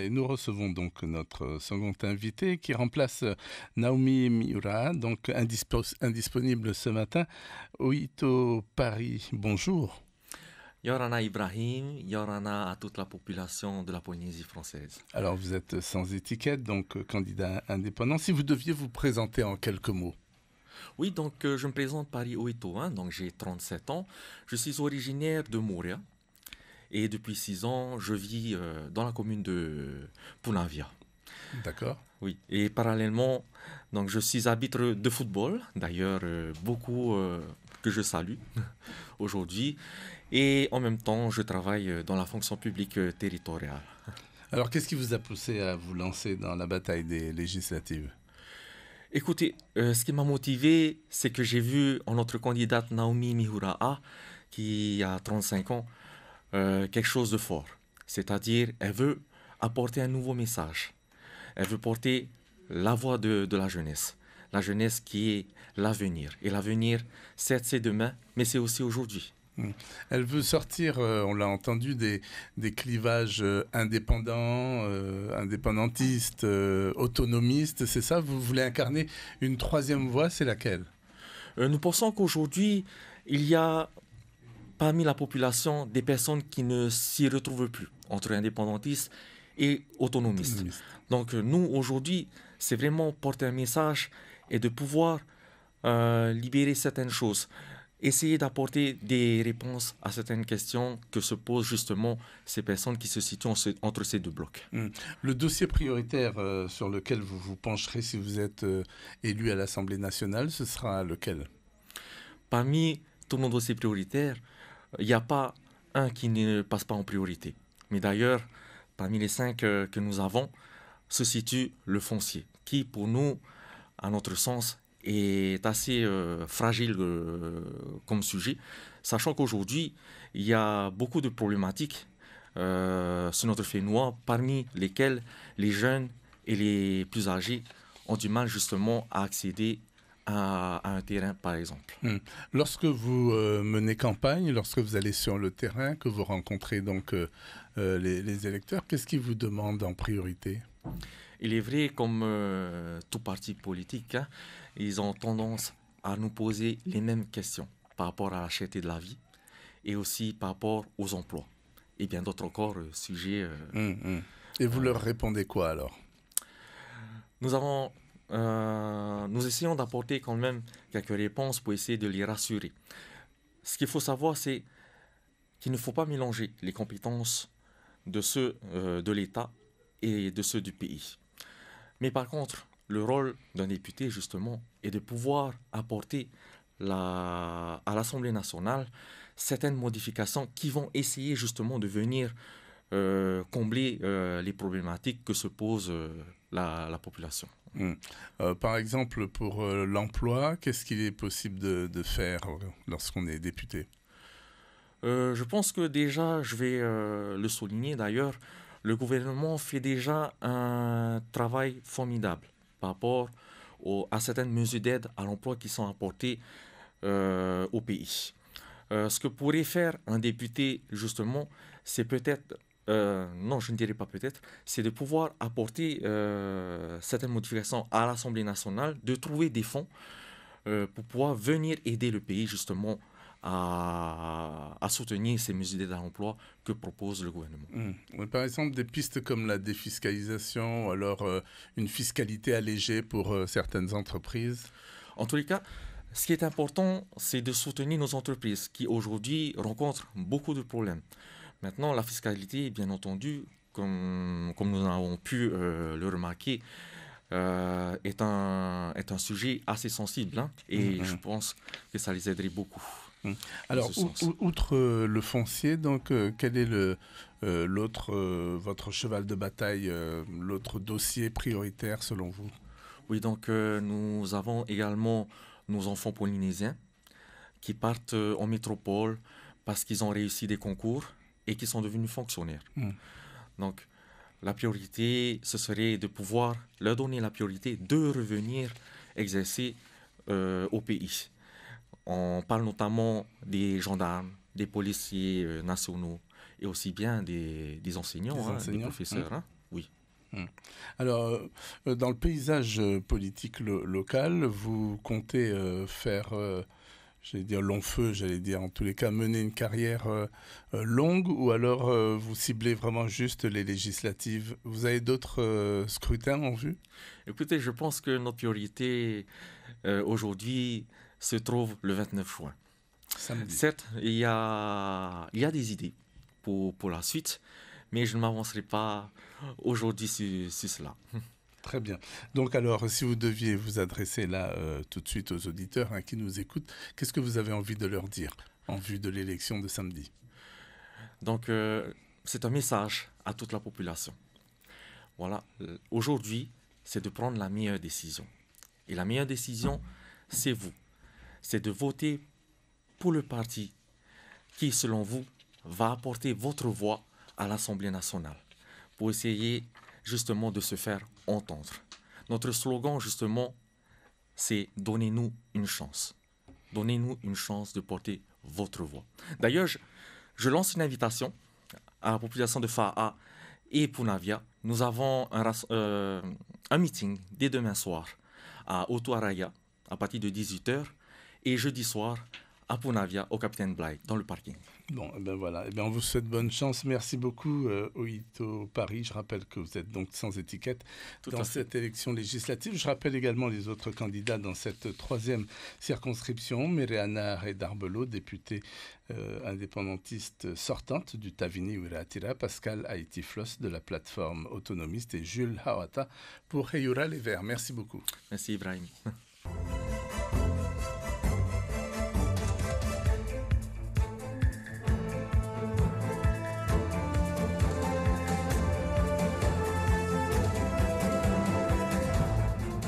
Et nous recevons donc notre second invité qui remplace Naomi Miura, donc indisponible ce matin. Oito Paris, bonjour. Yorana Ibrahim, Yorana à toute la population de la Polynésie française. Alors vous êtes sans étiquette, donc candidat indépendant. Si vous deviez vous présenter en quelques mots. Oui, donc je me présente Paris Oito, donc j'ai 37 ans. Je suis originaire de Moorea et depuis 6 ans, je vis dans la commune de Punavia. D'accord. Oui, et parallèlement, donc je suis arbitre de football, d'ailleurs beaucoup que je salue aujourd'hui, et en même temps je travaille dans la fonction publique territoriale. Alors qu'est-ce qui vous a poussé à vous lancer dans la bataille des législatives ? Écoutez, ce qui m'a motivé, c'est que j'ai vu en notre candidate Naomi Miura, qui a 35 ans, quelque chose de fort. C'est-à-dire, elle veut apporter un nouveau message. Elle veut porter la voix de la jeunesse. La jeunesse qui est l'avenir. Et l'avenir, certes, c'est demain, mais c'est aussi aujourd'hui. Elle veut sortir, on l'a entendu, des clivages indépendants, indépendantistes, autonomistes, c'est ça ? Vous voulez incarner une troisième voie, c'est laquelle ? Nous pensons qu'aujourd'hui, il y a parmi la population des personnes qui ne s'y retrouvent plus, entre indépendantistes et autonomistes. Donc nous, aujourd'hui, c'est vraiment porter un message et de pouvoir libérer certaines choses. Essayer d'apporter des réponses à certaines questions que se posent justement ces personnes qui se situent entre ces deux blocs. Le dossier prioritaire sur lequel vous vous pencherez si vous êtes élu à l'Assemblée nationale, ce sera lequel ? Parmi tous nos dossiers prioritaires, il n'y a pas un qui ne passe pas en priorité. Mais d'ailleurs, parmi les 5 que nous avons, se situe le foncier, qui pour nous, à notre sens, est assez fragile comme sujet, sachant qu'aujourd'hui, il y a beaucoup de problématiques sur notre Fénois, parmi lesquelles les jeunes et les plus âgés ont du mal justement à accéder à un terrain, par exemple. Lorsque vous menez campagne, lorsque vous allez sur le terrain, que vous rencontrez donc les électeurs, qu'est-ce qu'ils vous demandent en priorité ? Il est vrai, comme tout parti politique, ils ont tendance à nous poser les mêmes questions par rapport à la cherté de la vie et aussi par rapport aux emplois. Et bien d'autres encore sujets. Et vous leur répondez quoi alors ? Nous essayons d'apporter quand même quelques réponses pour essayer de les rassurer. Ce qu'il faut savoir, c'est qu'il ne faut pas mélanger les compétences de ceux de l'État et de ceux du pays. Mais par contre, le rôle d'un député, justement, est de pouvoir apporter à l'Assemblée nationale certaines modifications qui vont essayer justement de venir combler les problématiques que se pose la population. Par exemple, pour l'emploi, qu'est-ce qu'il est possible de faire lorsqu'on est député ? Je pense que déjà, je vais le souligner d'ailleurs, le gouvernement fait déjà un travail formidable par rapport à certaines mesures d'aide à l'emploi qui sont apportées au pays. Ce que pourrait faire un député, justement, c'est peut-être, non, je ne dirais pas peut-être, c'est de pouvoir apporter certaines modifications à l'Assemblée nationale, de trouver des fonds pour pouvoir venir aider le pays, justement, à soutenir ces mesures d'aide à l'emploi que propose le gouvernement. Par exemple, des pistes comme la défiscalisation ou alors une fiscalité allégée pour certaines entreprises. En tous les cas, ce qui est important, c'est de soutenir nos entreprises qui aujourd'hui rencontrent beaucoup de problèmes. Maintenant, la fiscalité, bien entendu, comme nous avons pu le remarquer, est un sujet assez sensible et je pense que ça les aiderait beaucoup. Alors, outre le foncier, donc, quel est votre cheval de bataille, l'autre dossier prioritaire selon vous ? Oui, donc nous avons également nos enfants polynésiens qui partent en métropole parce qu'ils ont réussi des concours et qui sont devenus fonctionnaires. Donc, la priorité, ce serait de pouvoir leur donner la priorité de revenir exercer au pays. On parle notamment des gendarmes, des policiers nationaux et aussi bien des enseignants, des professeurs. oui. Alors, dans le paysage politique local, vous comptez faire, j'allais dire long feu, j'allais dire en tous les cas mener une carrière longue, ou alors vous ciblez vraiment juste les législatives? Vous avez d'autres scrutins en vue? Écoutez, je pense que notre priorité aujourd'hui se trouve le 29 juin. Samedi. Certes, il y a des idées pour la suite, mais je ne m'avancerai pas aujourd'hui sur cela. Très bien. Donc alors, si vous deviez vous adresser là tout de suite aux auditeurs qui nous écoutent, qu'est-ce que vous avez envie de leur dire en vue de l'élection de samedi? Donc, c'est un message à toute la population. Voilà, aujourd'hui, c'est de prendre la meilleure décision. Et la meilleure décision, c'est vous. C'est de voter pour le parti qui, selon vous, va apporter votre voix à l'Assemblée nationale pour essayer justement de se faire entendre. Notre slogan, justement, c'est « Donnez-nous une chance ». Donnez-nous une chance de porter votre voix. D'ailleurs, je lance une invitation à la population de Fa'a et Punavia. Nous avons un meeting dès demain soir à Otuaraya à partir de 18h et jeudi soir à Punavia au Capitaine Bly dans le parking. Bon, ben voilà. Eh bien, on vous souhaite bonne chance. Merci beaucoup, Oito Paris. Je rappelle que vous êtes donc sans étiquette dans cette élection législative. Je rappelle également les autres candidats dans cette troisième circonscription. Mereana Redarbelo, députée indépendantiste sortante du Tavini Ouiratira, Pascal Haïti-Floss de la plateforme autonomiste et Jules Hawata pour Heyura Les Verts. Merci beaucoup. Merci Ibrahim.